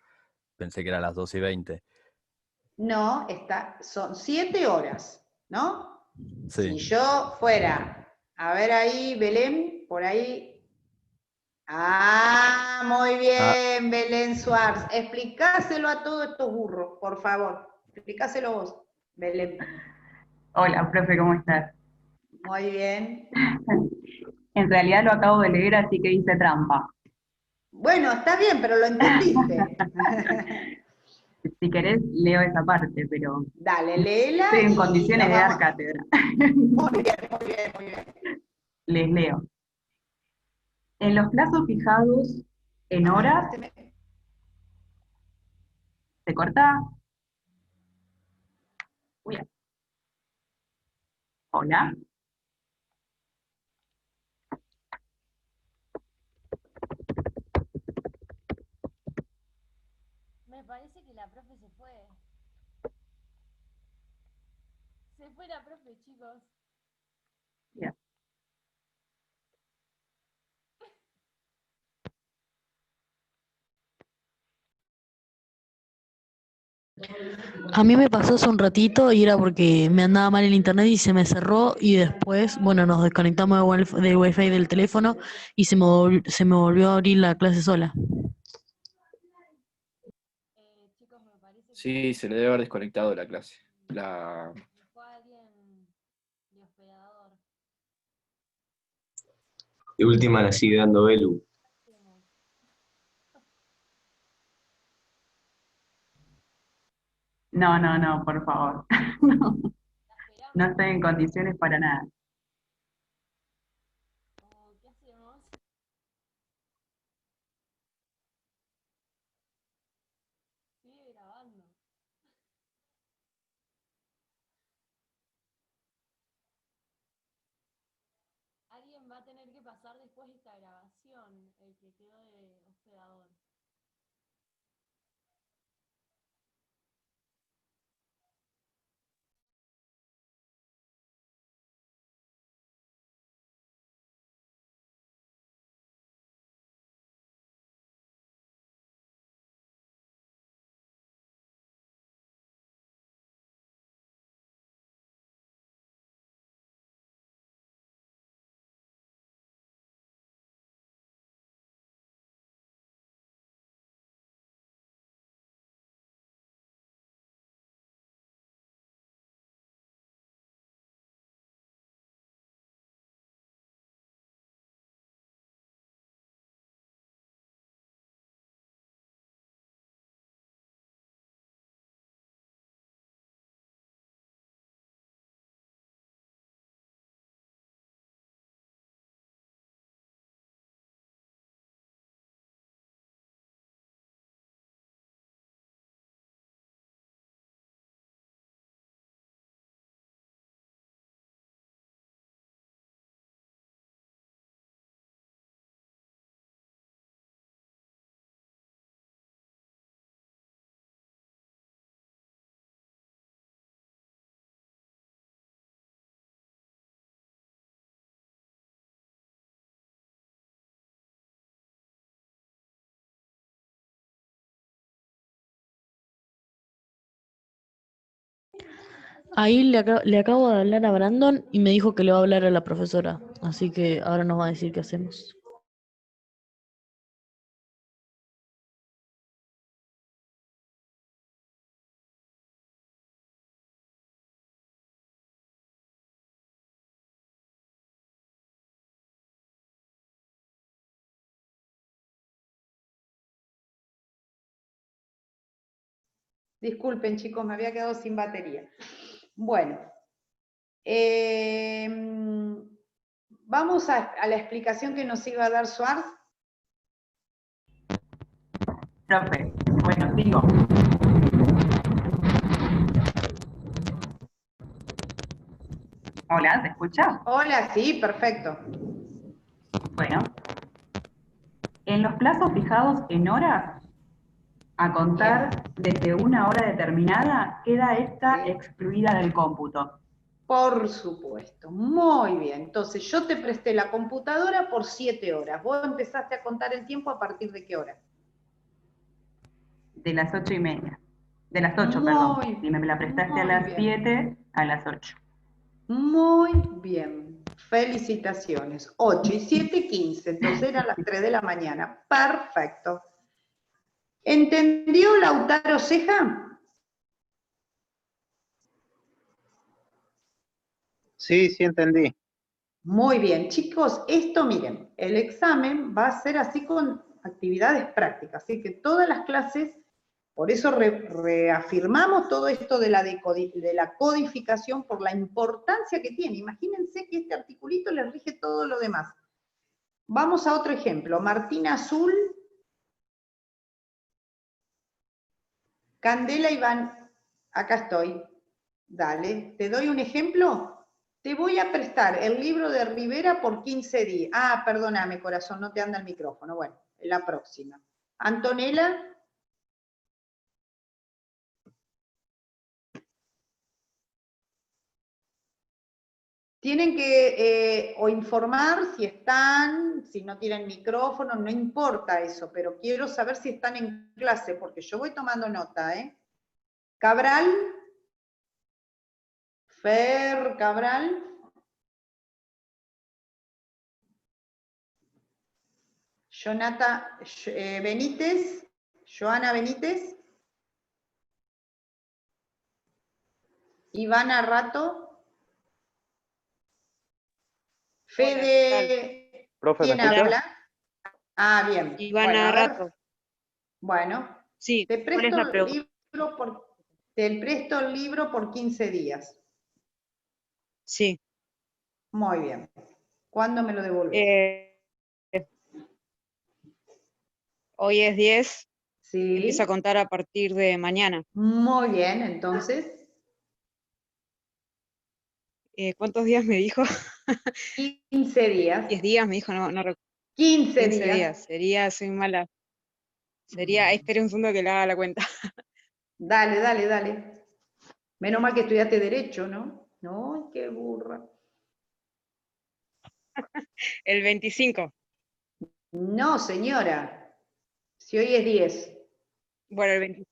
pensé que era las 12:20. No, son 7 horas, ¿no? Sí. Si yo fuera, a ver ahí, Belén, por ahí. Ah, muy Ah, bien, Belén Suárez. Explicáselo a todos estos burros, por favor. Explicáselo vos, Belén. Hola, profe, ¿cómo estás? Muy bien. En realidad lo acabo de leer, así que hice trampa. Bueno, está bien, pero lo entendiste. Si querés, leo esa parte, pero Dale, léela estoy en y condiciones nos de dar vamos. cátedra. Muy bien, muy bien, muy bien. Les leo. En los plazos fijados en horas, ¿se corta? Uy, hola. Me parece que la profe se fue. Se fue la profe, chicos. Bien. A mí me pasó hace un ratito y era porque me andaba mal el internet y se me cerró y después, bueno, nos desconectamos del wifi del teléfono y se me volvió a abrir la clase sola. Chicos, me parece que Sí, se le debe haber desconectado la clase. fue alguien de hospedador. De última la sigue dando Belu. No, no, no, por favor. No, no estoy en condiciones para nada. ¿Qué hacemos? Sigue grabando. Alguien va a tener que pasar después de esta grabación, el que quedó de hospedador. Ahí le acabo de hablar a Brandon y me dijo que le va a hablar a la profesora, así que ahora nos va a decir qué hacemos. Disculpen, chicos, me había quedado sin batería. Bueno, vamos a la explicación que nos iba a dar Suárez. Profe, bueno, sigo. Hola, ¿te escuchas? Hola, sí, perfecto. Bueno, en los plazos fijados en horas, a contar desde una hora determinada, queda esta excluida del cómputo. Por supuesto, muy bien. Entonces, yo te presté la computadora por 7 horas. ¿Vos empezaste a contar el tiempo a partir de qué hora? De las 8:30. De las 8, perdón. Si me la prestaste a las 7, a las 8. Muy bien. Felicitaciones. 8 y 7, 15. Entonces eran las 3 de la mañana. Perfecto. ¿Entendió Lautaro Ceja? Sí, sí entendí. Muy bien, chicos, esto miren, el examen va a ser así con actividades prácticas, así que todas las clases, por eso reafirmamos todo esto de la codificación por la importancia que tiene. Imagínense que este articulito les rige todo lo demás. Vamos a otro ejemplo, Martina Azul, Candela Iván, acá estoy, dale, ¿te doy un ejemplo? Te voy a prestar el libro de Rivera por 15 días. Ah, perdóname, corazón, no te anda el micrófono. Bueno, en la próxima. Antonella. Tienen que o informar si están, si no tienen micrófono, no importa eso, pero quiero saber si están en clase, porque yo voy tomando nota, ¿eh? Cabral. Fer Cabral. Jonata Benítez. Joana Benítez. Ivana Rato. Fede. Profe, ¿me ¿Quién escucha? habla? Ah, bien. Ivana Bueno, a ver. Rato. Bueno, Sí, te ¿cuál es presto la el pregunta? libro te presto el libro por 15 días. Sí. Muy bien. ¿Cuándo me lo devuelves? Hoy es 10. Sí. Empiezo a contar a partir de mañana. Muy bien, entonces. ¿Cuántos días me dijo? 15 días. 10 días me dijo, no recuerdo. 15 15 días. días. Sería, soy mala. Sería, espere un segundo que le haga la cuenta. Dale, dale, dale. Menos mal que estudiaste Derecho, ¿no? No, qué burra. El 25. No, señora. Si hoy es 10. Bueno, el 25.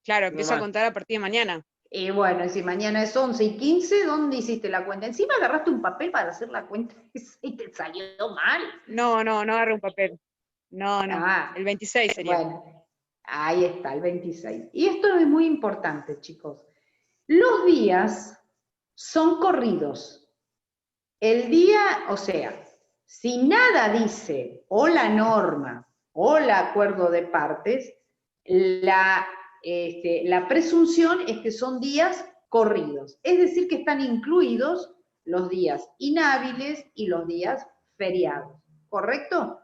Claro, empiezo a contar a partir de mañana. Y bueno, si mañana es 11 y 15, ¿dónde hiciste la cuenta? Encima agarraste un papel para hacer la cuenta y te salió mal. No agarré un papel. No. El 26 sería. Bueno, ahí está, el 26. Y esto es muy importante, chicos. Los días son corridos. El día, o sea, si nada dice o la norma o el acuerdo de partes, la presunción es que son días corridos. Es decir, que están incluidos los días inhábiles y los días feriados. ¿Correcto?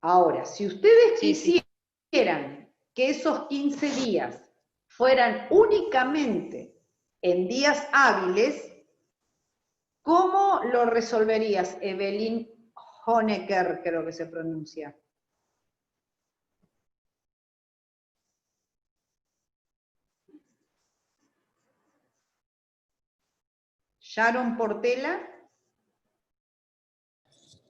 Ahora, si ustedes quisieran que esos 15 días fueran únicamente en días hábiles, ¿cómo lo resolverías, Evelyn Honecker, creo que se pronuncia? Sharon Portela.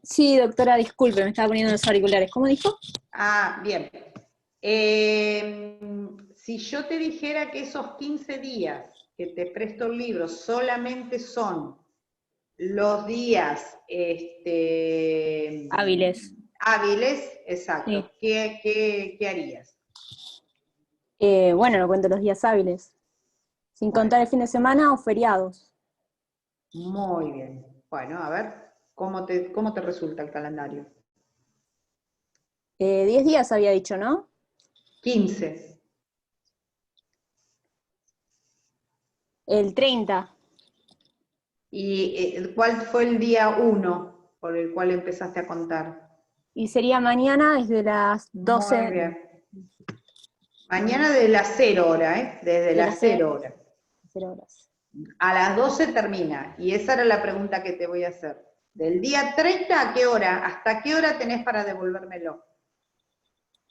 Sí, doctora, disculpe, me estaba poniendo los auriculares. ¿Cómo dijo? Ah, bien. Si yo te dijera que esos 15 días que te presto el libro solamente son los días hábiles. Hábiles, exacto. Sí. ¿Qué harías? Bueno, no cuento los días hábiles. Sin contar el fin de semana o feriados. Muy bien. Bueno, a ver, ¿cómo te resulta el calendario? 10 días había dicho, ¿no? 15. El 30. ¿Y cuál fue el día 1 por el cual empezaste a contar? Y sería mañana desde las 12. Muy bien. Mañana desde las 0 horas, ¿eh? Desde las 0 horas. 0 horas. A las 12 termina. Y esa era la pregunta que te voy a hacer. Del día 30, ¿a qué hora? ¿Hasta qué hora tenés para devolvérmelo?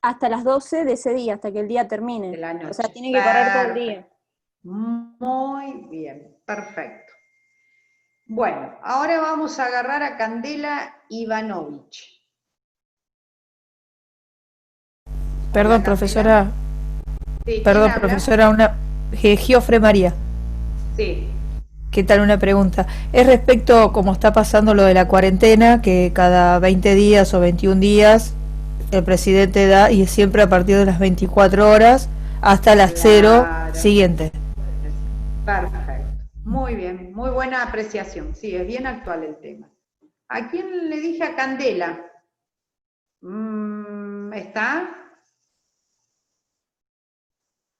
Hasta las 12 de ese día, hasta que el día termine. De la noche. O sea, tiene que correr todo el día. Muy bien, perfecto. Bueno, ahora vamos a agarrar a Candela Ivanovich. Perdón, profesora. Sí, Perdón, ¿quién habla? profesora, Giofre María. Sí. ¿Qué tal? Una pregunta. Es respecto, como está pasando lo de la cuarentena, que cada 20 días o 21 días el presidente da, y es siempre a partir de las 24 horas hasta las 0 siguiente. Perfecto. Muy bien, muy buena apreciación. Sí, es bien actual el tema. ¿A quién le dije? A Candela. ¿Está?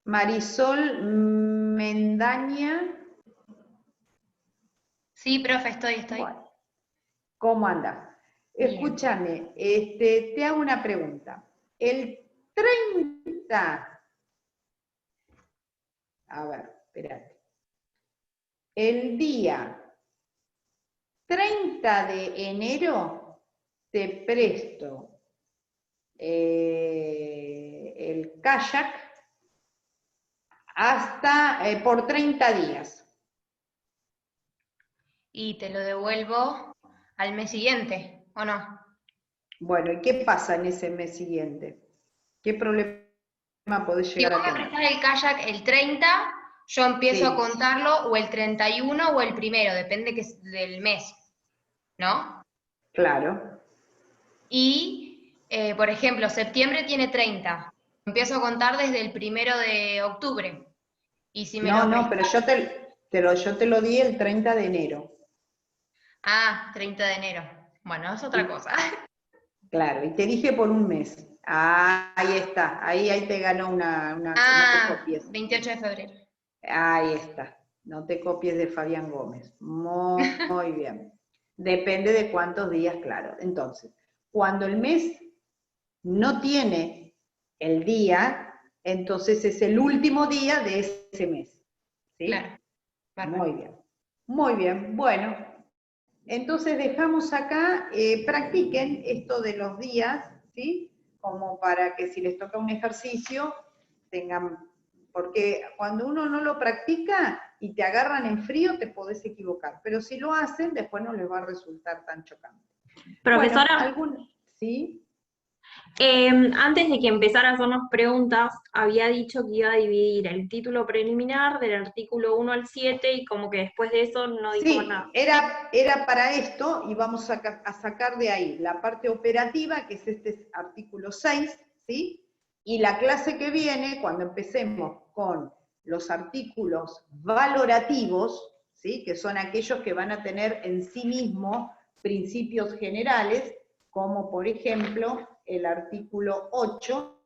Marisol Mendaña. Sí, profe, estoy. Bueno, ¿cómo anda? Bien. Escúchame, te hago una pregunta. El 30, a ver, espérate. El día 30 de enero te presto el kayak hasta por 30 días. Y te lo devuelvo al mes siguiente, ¿o no? Bueno, ¿y qué pasa en ese mes siguiente? ¿Qué problema podés Si llegar vos a me tener. prestás el kayak el 30, yo empiezo Sí. a contarlo o el 31 o el primero, depende del mes, ¿no? Claro. Y, por ejemplo, septiembre tiene 30. Empiezo a contar desde el 1 de octubre. Y si me No, lo no, pero yo te lo di el 30 de enero. Ah, 30 de enero. Bueno, es otra cosa. Claro, y te dije por un mes. Ah, ahí está, ahí te ganó una no te copies. 28 de febrero. Ahí está, no te copies de Fabián Gómez. Muy bien. Depende de cuántos días, claro. Entonces, cuando el mes no tiene el día, entonces es el último día de ese mes. ¿Sí? Claro. Muy bien. Muy bien. Bueno, entonces dejamos acá, practiquen esto de los días, ¿sí? Como para que si les toca un ejercicio, tengan, porque cuando uno no lo practica y te agarran en frío, te podés equivocar, pero si lo hacen, después no les va a resultar tan chocante. Profesora, Bueno, ¿sí? antes de que empezara a hacernos preguntas, había dicho que iba a dividir el título preliminar del artículo 1 al 7 y como que después de eso no dijo más nada. Era para esto y vamos a sacar de ahí la parte operativa, que es este artículo 6, ¿sí? Y la clase que viene, cuando empecemos con los artículos valorativos, ¿sí? Que son aquellos que van a tener en sí mismos principios generales, como por ejemplo el artículo 8,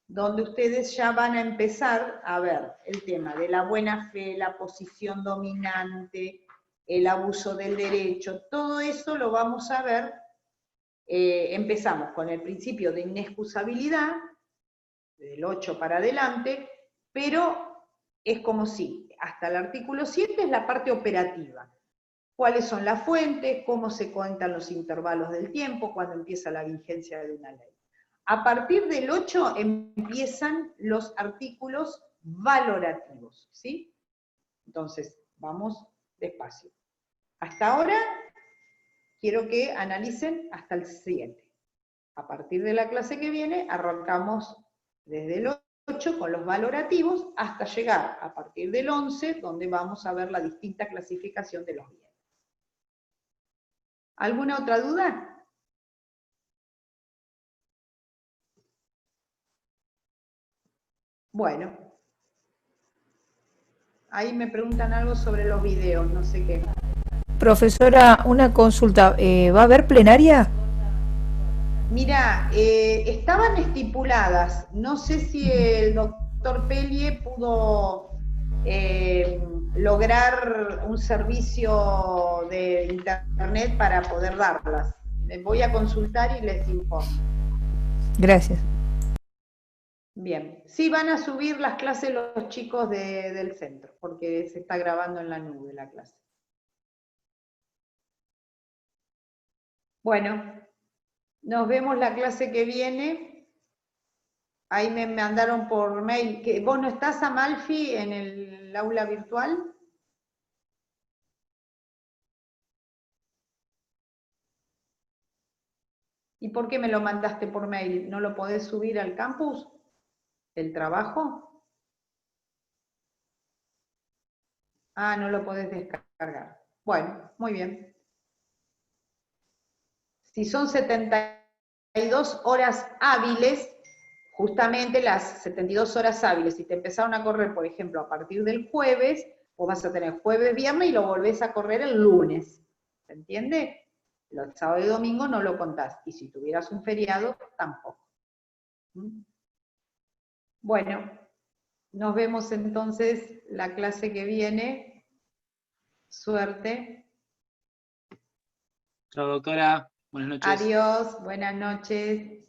donde ustedes ya van a empezar a ver el tema de la buena fe, la posición dominante, el abuso del derecho, todo eso lo vamos a ver. Empezamos con el principio de inexcusabilidad, del 8 para adelante, pero es como si, hasta el artículo 7 es la parte operativa. ¿Cuáles son las fuentes? ¿Cómo se cuentan los intervalos del tiempo? ¿Cuándo empieza la vigencia de una ley? A partir del 8 empiezan los artículos valorativos, ¿sí? Entonces, vamos despacio. Hasta ahora, quiero que analicen hasta el 7. A partir de la clase que viene, arrancamos desde el 8 con los valorativos hasta llegar a partir del 11, donde vamos a ver la distinta clasificación de los bienes. ¿Alguna otra duda? Bueno. Ahí me preguntan algo sobre los videos, no sé qué. Profesora, una consulta. ¿Va a haber plenaria? Mira, estaban estipuladas. No sé si el doctor Pellier pudo lograr un servicio de internet para poder darlas. Les voy a consultar y les informo. Gracias. Bien, sí van a subir las clases los chicos del centro, porque se está grabando en la nube la clase. Bueno, nos vemos la clase que viene. Ahí me mandaron por mail. ¿Vos no estás, Amalfi, en el aula virtual? ¿Y por qué me lo mandaste por mail? ¿No lo podés subir al campus? ¿El trabajo? Ah, no lo podés descargar. Bueno, muy bien. Si son 72 horas hábiles, justamente las 72 horas hábiles, si te empezaron a correr, por ejemplo, a partir del jueves, vos vas a tener jueves, viernes y lo volvés a correr el lunes. ¿Se entiende? Los sábados y domingo no lo contás. Y si tuvieras un feriado, tampoco. Bueno, nos vemos entonces la clase que viene. Suerte. Chao, doctora. Buenas noches. Adiós, buenas noches.